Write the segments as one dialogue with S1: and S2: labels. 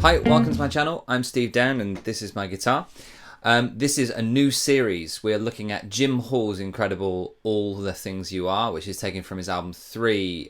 S1: Hi, welcome to my channel. I'm Steve Down and this is my guitar. This is a new series. We're looking at Jim Hall's incredible All the Things You Are, which is taken from his album 3,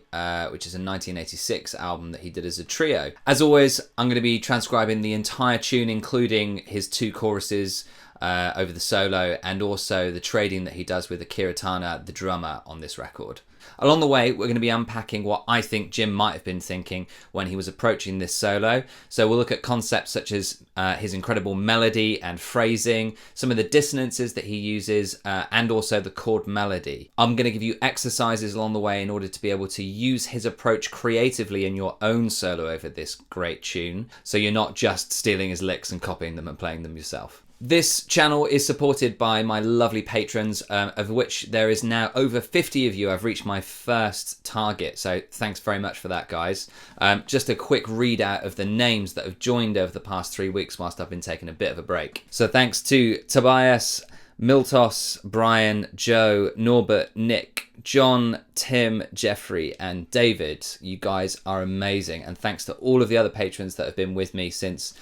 S1: which is a 1986 album that he did as a trio. As always, I'm going to be transcribing the entire tune, including his 2 choruses over the solo and also the trading that he does with Akira Tana, the drummer, on this record. Along the way, we're going to be unpacking what I think Jim might have been thinking when he was approaching this solo. So we'll look at concepts such as his incredible melody and phrasing, some of the dissonances that he uses, and also the chord melody. I'm going to give you exercises along the way in order to be able to use his approach creatively in your own solo over this great tune, so you're not just stealing his licks and copying them and playing them yourself. This channel is supported by my lovely patrons, of which there is now over 50 of you. I've reached my first target, so thanks very much for that, guys. Just a quick readout of the names that have joined over the past 3 weeks whilst I've been taking a bit of a break. So thanks to Tobias, Miltos, Brian, Joe, Norbert, Nick, John, Tim, Jeffrey, and David. You guys are amazing, and thanks to all of the other patrons that have been with me since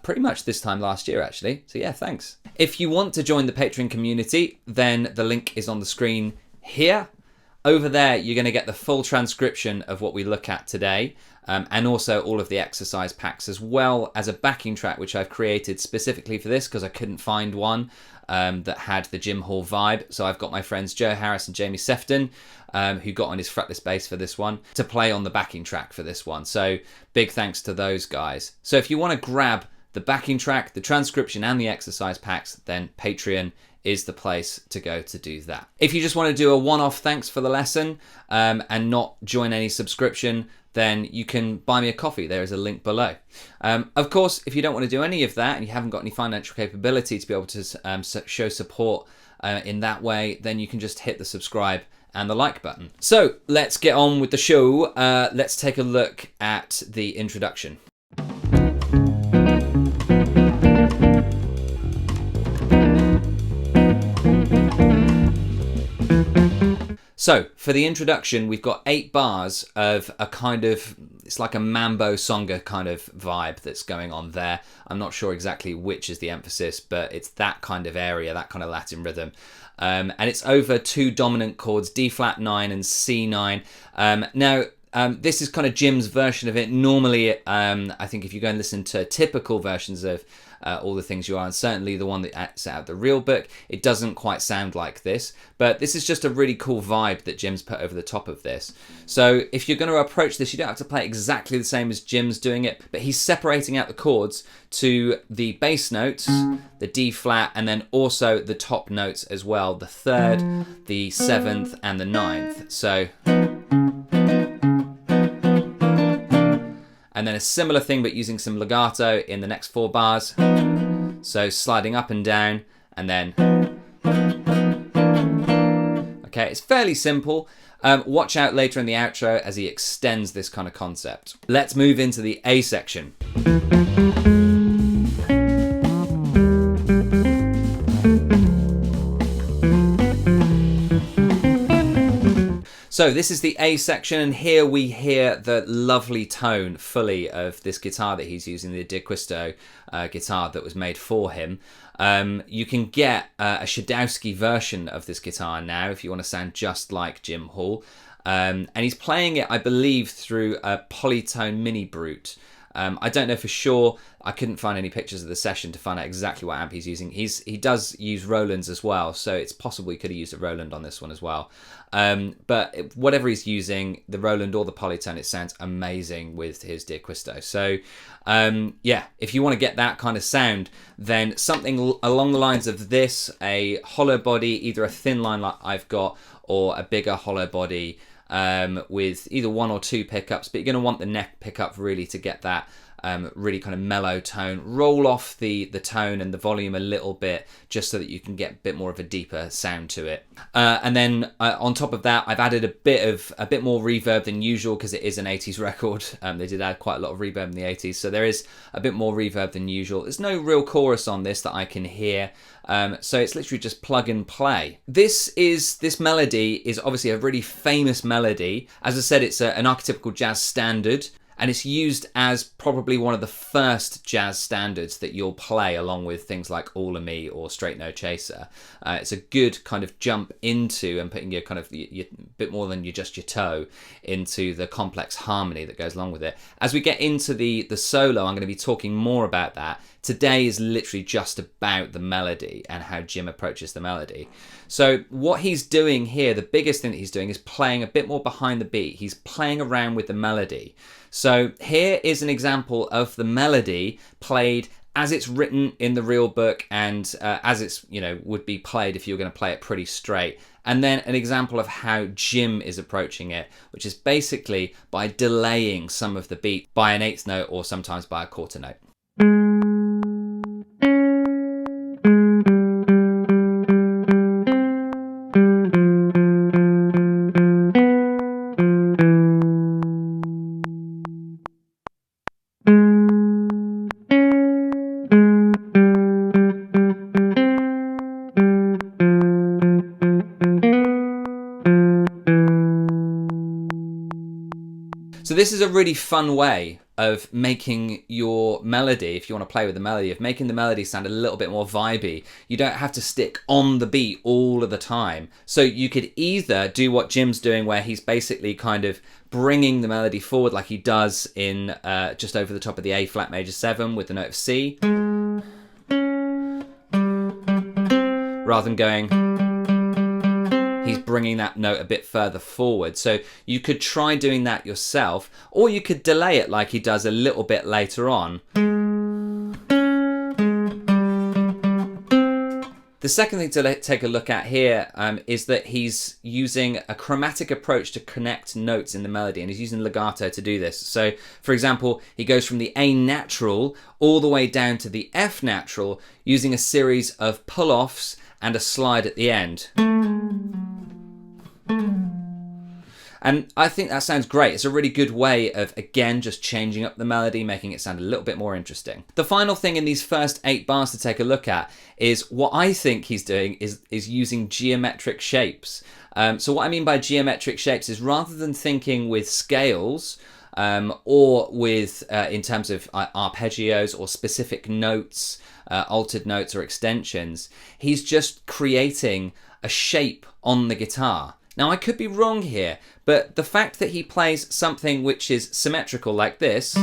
S1: pretty much this time last year, actually. So yeah, thanks. If you want to join the Patreon community, then the link is on the screen here. Over there, you're going to get the full transcription of what we look at today, and also all of the exercise packs, as well as a backing track, which I've created specifically for this because I couldn't find one that had the Jim Hall vibe. So I've got my friends Joe Harris and Jamie Sefton, who got on his fretless bass for this one, to play on the backing track for this one. So big thanks to those guys. So if you want to grab the backing track, the transcription, and the exercise packs, then Patreon is the place to go to do that. If you just want to do a one-off thanks for the lesson and not join any subscription, then you can buy me a coffee. There is a link below. Of course, if you don't want to do any of that and you haven't got any financial capability to be able to show support in that way, then you can just hit the subscribe and the like button. So let's get on with the show. Let's take a look at the introduction. So for the introduction, we've got 8 bars of a kind of, it's like a mambo songa kind of vibe that's going on there. I'm not sure exactly which is the emphasis, but it's that kind of area, that kind of Latin rhythm. And it's over 2 dominant chords, D flat 9 and C9. This is kind of Jim's version of it. Normally, I think if you go and listen to typical versions of All the Things You Are, and certainly the one that set out the real book, it doesn't quite sound like this. But this is just a really cool vibe that Jim's put over the top of this. So if you're going to approach this, you don't have to play exactly the same as Jim's doing it, but he's separating out the chords to the bass notes, the D flat, and then also the top notes as well, the 3rd, the 7th, and the 9th. So, and then a similar thing, but using some legato in the next 4 bars. So sliding up and down, and then. Okay, it's fairly simple. Watch out later in the outro as he extends this kind of concept. Let's move into the A section. So this is the A section, and here we hear the lovely tone fully of this guitar that he's using, the D'Acquisto guitar that was made for him. You can get a Shadowski version of this guitar now if you want to sound just like Jim Hall. And he's playing it, I believe, through a Polytone Mini Brute. I don't know for sure. I couldn't find any pictures of the session to find out exactly what amp he's using. He does use Rolands as well, so it's possible he could have used a Roland on this one as well. But whatever he's using, the Roland or the Polytone, it sounds amazing with his D'Acquisto. So yeah, if you want to get that kind of sound, then something along the lines of this, a hollow body, either a thin line like I've got, or a bigger hollow body with either 1 or 2 pickups, but you're going to want the neck pickup really to get that really kind of mellow tone. Roll off the tone and the volume a little bit just so that you can get a bit more of a deeper sound to it. And then on top of that, I've added a bit more reverb than usual because it is an 80s record. They did add quite a lot of reverb in the 80s, so there is a bit more reverb than usual. There's no real chorus on this that I can hear. So it's literally just plug and play. This melody is obviously a really famous melody. As I said, it's an archetypical jazz standard. and it's used as probably one of the first jazz standards that you'll play along with things like All of Me or Straight No Chaser. It's a good kind of jump into and putting your kind of your bit more than just your toe into the complex harmony that goes along with it. As we get into the solo, I'm going to be talking more about that. Today is literally just about the melody and how Jim approaches the melody. So what he's doing here, the biggest thing that he's doing is playing a bit more behind the beat. He's playing around with the melody. So here is an example of the melody played as it's written in the real book and as it's, would be played if you were going to play it pretty straight. And then an example of how Jim is approaching it, which is basically by delaying some of the beat by an eighth note or sometimes by a quarter note. So this is a really fun way of making your melody, if you want to play with the melody, of making the melody sound a little bit more vibey. You don't have to stick on the beat all of the time. So you could either do what Jim's doing, where he's basically kind of bringing the melody forward like he does in just over the top of the A flat major 7 with the note of C, rather than going, he's bringing that note a bit further forward. So you could try doing that yourself, or you could delay it like he does a little bit later on. The second thing to take a look at here is that he's using a chromatic approach to connect notes in the melody, and he's using legato to do this. So, for example, he goes from the A natural all the way down to the F natural using a series of pull-offs and a slide at the end. And I think that sounds great. It's a really good way of, again, just changing up the melody, making it sound a little bit more interesting. The final thing in these first 8 bars to take a look at is what I think he's doing is using geometric shapes. So what I mean by geometric shapes is, rather than thinking with scales or with, in terms of arpeggios or specific notes, altered notes or extensions, he's just creating a shape on the guitar. Now, I could be wrong here, but the fact that he plays something which is symmetrical like this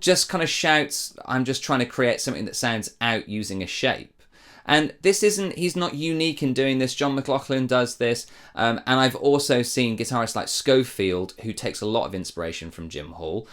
S1: just kind of shouts, I'm just trying to create something that sounds out using a shape. And he's not unique in doing this. John McLaughlin does this. And I've also seen guitarists like Schofield, who takes a lot of inspiration from Jim Hall,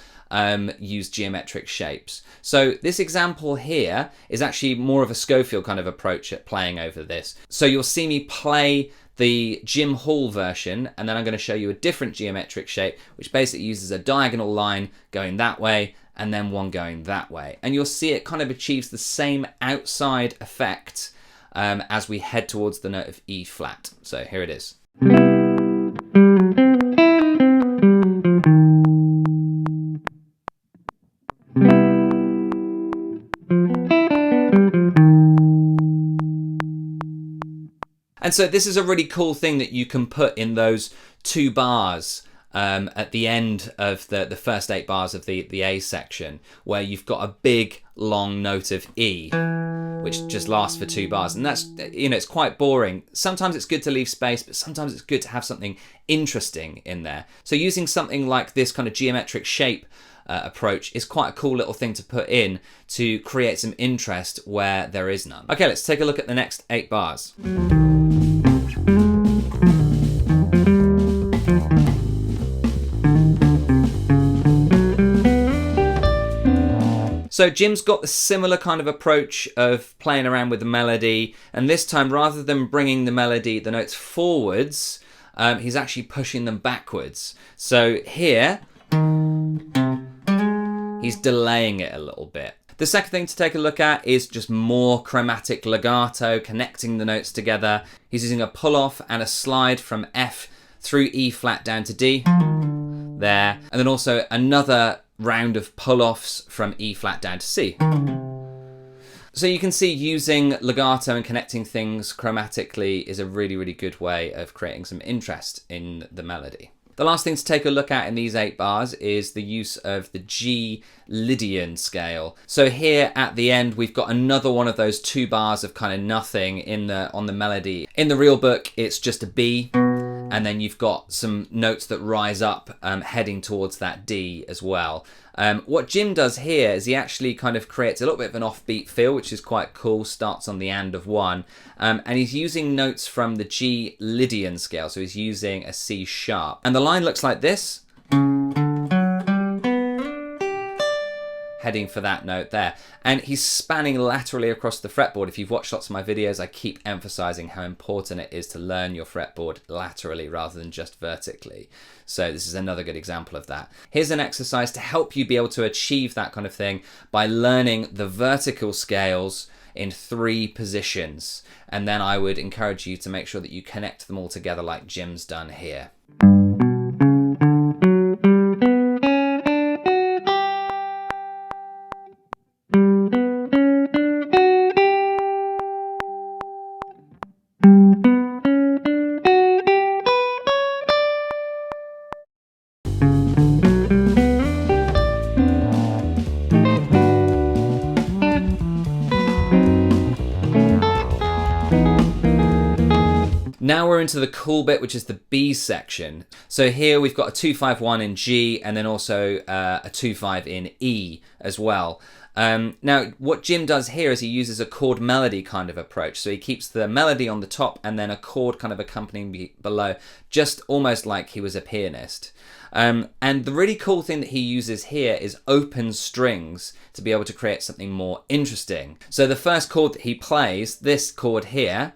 S1: use geometric shapes. So this example here is actually more of a Schofield kind of approach at playing over this. So you'll see me play the Jim Hall version, and then I'm going to show you a different geometric shape, which basically uses a diagonal line going that way and then one going that way. And you'll see it kind of achieves the same outside effect as we head towards the note of E flat. So here it is. And so this is a really cool thing that you can put in those 2 bars at the end of the first 8 bars of the A section, where you've got a big long note of E, which just lasts for 2 bars. And that's, it's quite boring. Sometimes it's good to leave space, but sometimes it's good to have something interesting in there. So using something like this kind of geometric shape approach is quite a cool little thing to put in to create some interest where there is none. Okay, let's take a look at the next 8 bars. So Jim's got the similar kind of approach of playing around with the melody, and this time, rather than bringing the notes forwards, he's actually pushing them backwards. So here, he's delaying it a little bit. The second thing to take a look at is just more chromatic legato, connecting the notes together. He's using a pull-off and a slide from F through E flat down to D, there, and then also another round of pull-offs from E flat down to C. So you can see using legato and connecting things chromatically is a really, really good way of creating some interest in the melody. The last thing to take a look at in these 8 bars is the use of the G Lydian scale. So here at the end, we've got another one of those 2 bars of kind of nothing on the melody. In the real book, it's just a B, and then you've got some notes that rise up heading towards that D as well. What Jim does here is he actually kind of creates a little bit of an offbeat feel, which is quite cool, starts on the and of 1, and he's using notes from the G Lydian scale, so he's using a C sharp. And the line looks like this, heading for that note there. And he's spanning laterally across the fretboard. If you've watched lots of my videos, I keep emphasizing how important it is to learn your fretboard laterally rather than just vertically. So this is another good example of that. Here's an exercise to help you be able to achieve that kind of thing by learning the vertical scales in 3 positions. And then I would encourage you to make sure that you connect them all together like Jim's done here. Now we're into the cool bit, which is the B section. So here we've got a 2-5-1 in G, and then also a 2-5 in E as well. Now what Jim does here is he uses a chord melody kind of approach. So he keeps the melody on the top and then a chord kind of accompanying below, just almost like he was a pianist. And the really cool thing that he uses here is open strings to be able to create something more interesting. So the first chord that he plays, this chord here,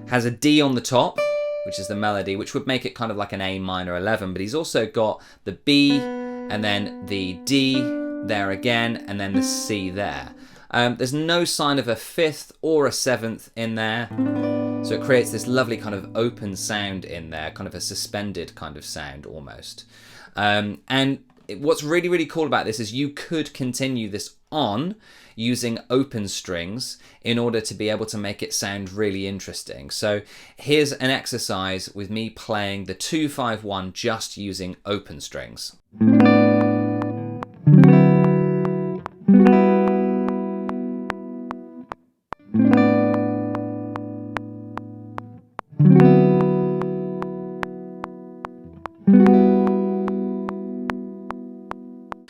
S1: has a D on the top, which is the melody, which would make it kind of like an A minor 11, but he's also got the B and then the D there again, and then the C there. There's no sign of a 5th or a 7th in there, so it creates this lovely kind of open sound in there, kind of a suspended kind of sound almost. And what's really, really cool about this is you could continue this on using open strings in order to be able to make it sound really interesting. So here's an exercise with me playing the 2-5-1 just using open strings.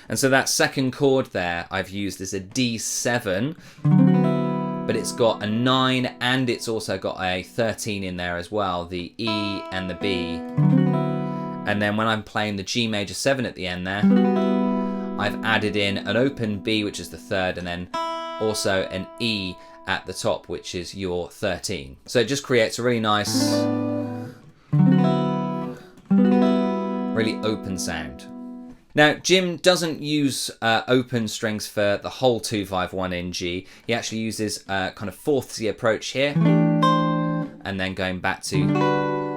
S1: And so that second chord there I've used as a D7, but it's got a 9 and it's also got a 13 in there as well, the E and the B. And then when I'm playing the G major 7 at the end there, I've added in an open B, which is the 3rd, and then also an E at the top, which is your 13. So it just creates a really nice, really open sound. Now, Jim doesn't use open strings for the whole 2-5-1 in G. He actually uses kind of 4thsy approach here, and then going back to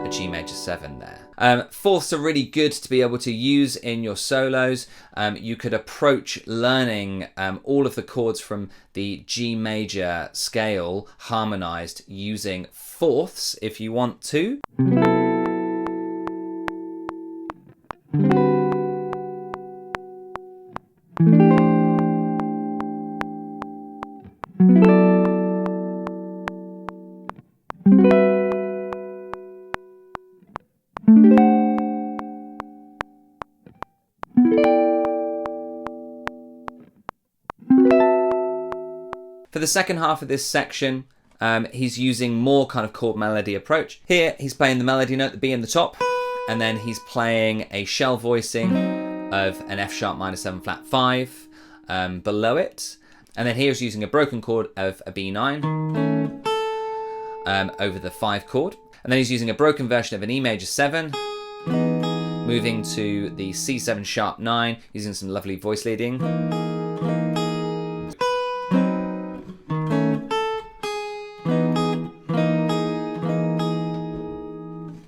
S1: a G major 7 there. Fourths are really good to be able to use in your solos. You could approach learning all of the chords from the G major scale harmonized using 4ths if you want to. For the second half of this section, he's using more kind of chord melody approach. Here, he's playing the melody note, the B in the top, and then he's playing a shell voicing of an F sharp minor 7 flat 5 below it. And then here he's using a broken chord of a B9 over the 5 chord. And then he's using a broken version of an E major 7, moving to the C7 sharp 9, using some lovely voice leading.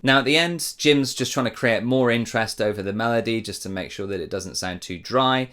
S1: Now at the end, Jim's just trying to create more interest over the melody just to make sure that it doesn't sound too dry.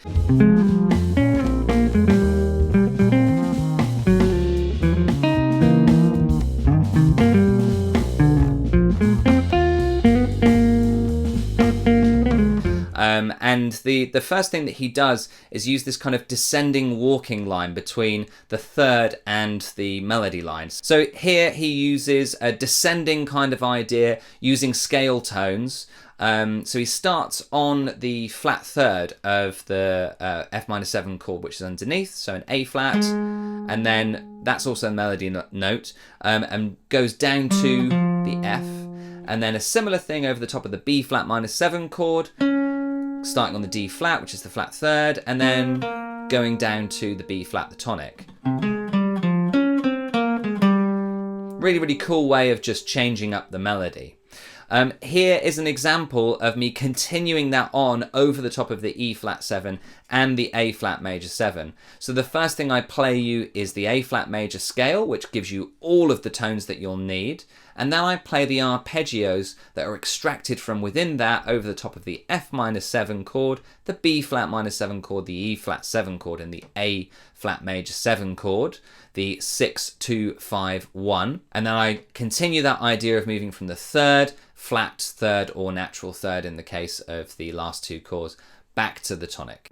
S1: And the first thing that he does is use this kind of descending walking line between the third and the melody lines. So here he uses a descending kind of idea using scale tones. So he starts on the flat third of the F minor 7 chord, which is underneath, so an A flat, and then that's also a melody note, and goes down to the F, and then a similar thing over the top of the B flat minor 7 chord, starting on the D flat, which is the flat third, and then going down to the B flat, the tonic. Really, really cool way of just changing up the melody. Here is an example of me continuing that on over the top of the E flat 7 and the A flat major 7. So the first thing I play you is the A flat major scale, which gives you all of the tones that you'll need. And then I play the arpeggios that are extracted from within that over the top of the F minor 7 chord, the B flat minor 7 chord, the E flat 7 chord, and the A flat major 7 chord, the 6, 2, 5, 1. And then I continue that idea of moving from the third, flat third, or natural third in the case of the last two chords, back to the tonic.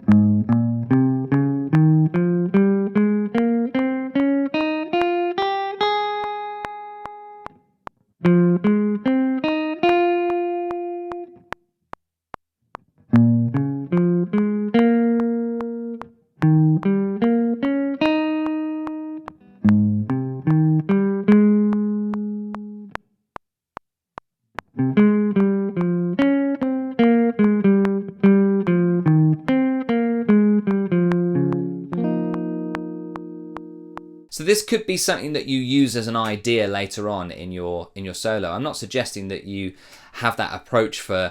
S1: So this could be something that you use as an idea later on in your solo. I'm not suggesting that you have that approach for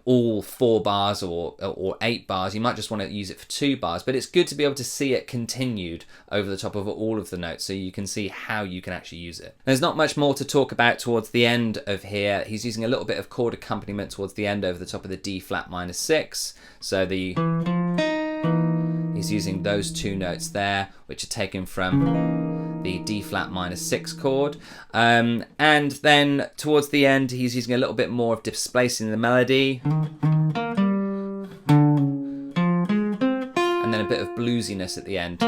S1: all 4 bars or 8 bars. You might just want to use it for 2 bars, but it's good to be able to see it continued over the top of all of the notes so you can see how you can actually use it. There's not much more to talk about towards the end of here. He's using a little bit of chord accompaniment towards the end over the top of the D flat minor 6. So he's using those 2 notes there, which are taken from the D flat minor 6 chord. And then towards the end, he's using a little bit more of displacing the melody. And then a bit of bluesiness at the end.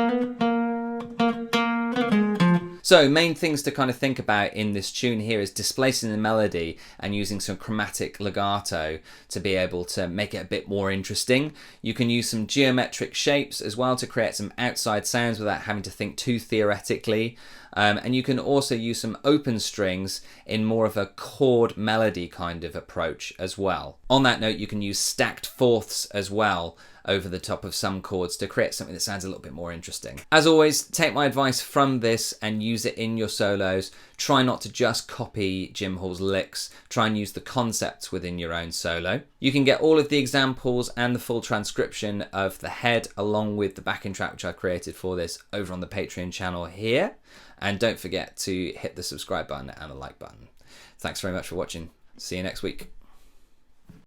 S1: So main things to kind of think about in this tune here is displacing the melody and using some chromatic legato to be able to make it a bit more interesting. You can use some geometric shapes as well to create some outside sounds without having to think too theoretically. And you can also use some open strings in more of a chord melody kind of approach as well. On that note, you can use stacked fourths as well over the top of some chords to create something that sounds a little bit more interesting. As always, take my advice from this and use it in your solos. Try not to just copy Jim Hall's licks. Try and use the concepts within your own solo. You can get all of the examples and the full transcription of the head along with the backing track which I created for this over on the Patreon channel here. And don't forget to hit the subscribe button and the like button. Thanks very much for watching. See you next week.